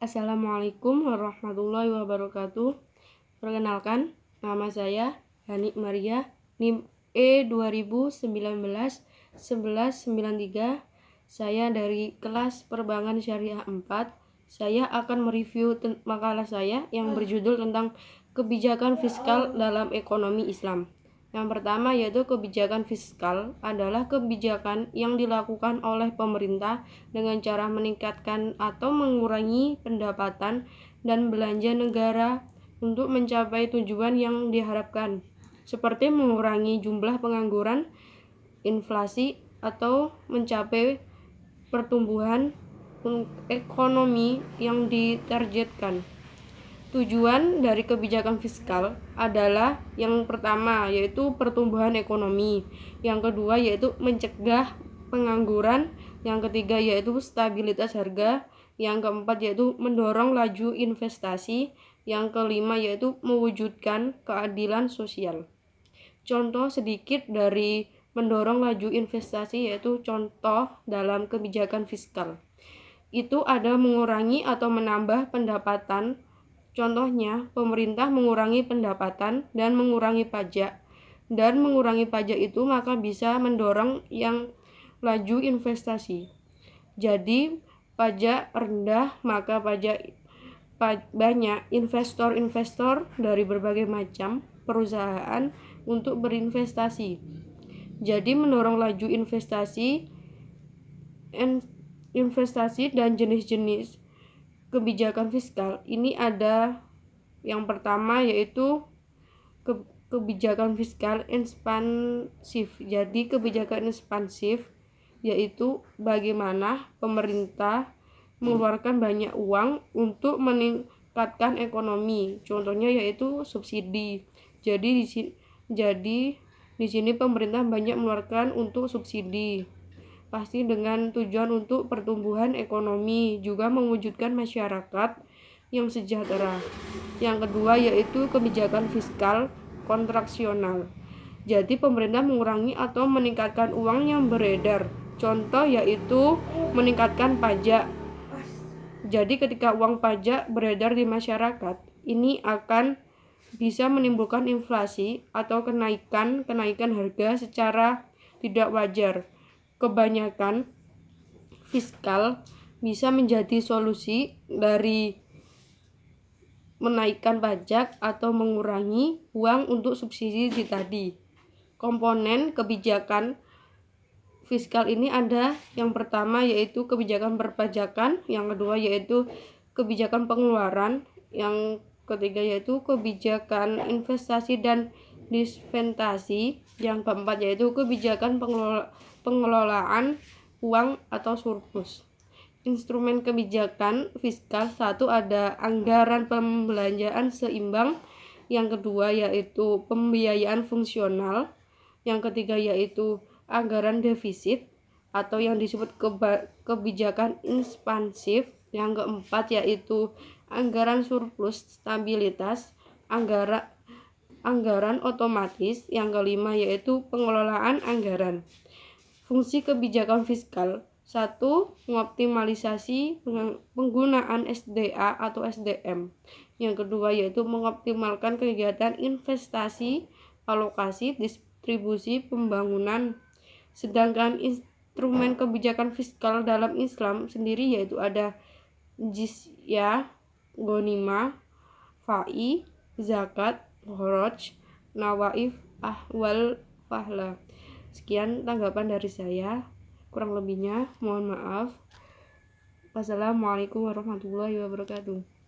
Assalamualaikum warahmatullahi wabarakatuh. Perkenalkan, nama saya Hani Maria, NIM E2019-1193. Saya dari kelas Perbankan Syariah 4. Saya akan mereview makalah saya yang berjudul tentang kebijakan fiskal dalam ekonomi Islam. Yang pertama yaitu kebijakan fiskal adalah kebijakan yang dilakukan oleh pemerintah dengan cara meningkatkan atau mengurangi pendapatan dan belanja negara untuk mencapai tujuan yang diharapkan, seperti mengurangi jumlah pengangguran, inflasi, atau mencapai pertumbuhan ekonomi yang ditargetkan. Tujuan dari kebijakan fiskal adalah yang pertama yaitu pertumbuhan ekonomi, yang kedua yaitu mencegah pengangguran, yang ketiga yaitu stabilitas harga, yang keempat yaitu mendorong laju investasi, yang kelima yaitu mewujudkan keadilan sosial. Contoh sedikit dari mendorong laju investasi yaitu contoh dalam kebijakan fiskal. Itu ada mengurangi atau menambah pendapatan. Contohnya, pemerintah mengurangi pendapatan dan mengurangi pajak. Dan mengurangi pajak itu maka bisa mendorong yang laju investasi. Jadi, pajak rendah maka banyak investor-investor dari berbagai macam perusahaan untuk berinvestasi. Jadi, mendorong laju investasi dan jenis-jenis kebijakan fiskal ini ada yang pertama yaitu kebijakan fiskal ekspansif. Jadi kebijakan ekspansif yaitu bagaimana pemerintah mengeluarkan banyak uang untuk meningkatkan ekonomi. Contohnya yaitu subsidi. Jadi di sini pemerintah banyak mengeluarkan untuk subsidi. Pasti dengan tujuan untuk pertumbuhan ekonomi, juga mewujudkan masyarakat yang sejahtera. Yang kedua yaitu kebijakan fiskal kontraksional. Jadi pemerintah mengurangi atau meningkatkan uang yang beredar. Contoh yaitu meningkatkan pajak. Jadi ketika uang pajak beredar di masyarakat, ini akan bisa menimbulkan inflasi atau kenaikan harga secara tidak wajar. Kebanyakan fiskal bisa menjadi solusi dari menaikkan pajak atau mengurangi uang untuk subsidi tadi. Komponen kebijakan fiskal ini ada yang pertama yaitu kebijakan perpajakan, yang kedua yaitu kebijakan pengeluaran, yang ketiga yaitu kebijakan investasi dan dispensasi, yang keempat yaitu kebijakan pengelolaan uang atau surplus. Instrumen kebijakan fiskal satu ada anggaran pembelanjaan seimbang, yang kedua yaitu pembiayaan fungsional, yang ketiga yaitu anggaran defisit atau yang disebut kebijakan ekspansif, yang keempat yaitu anggaran surplus stabilitas, anggaran otomatis, yang kelima yaitu pengelolaan anggaran. Fungsi kebijakan fiskal satu, mengoptimalisasi penggunaan SDA atau SDM. Yang kedua yaitu mengoptimalkan kegiatan investasi, alokasi, distribusi, pembangunan. Sedangkan instrumen kebijakan fiskal dalam Islam sendiri yaitu ada jizyah, ghanimah, fai, zakat, kharaj, nawaif, ahwal fahla. Sekian tanggapan dari saya. Kurang lebihnya mohon maaf. Wassalamualaikum warahmatullahi wabarakatuh.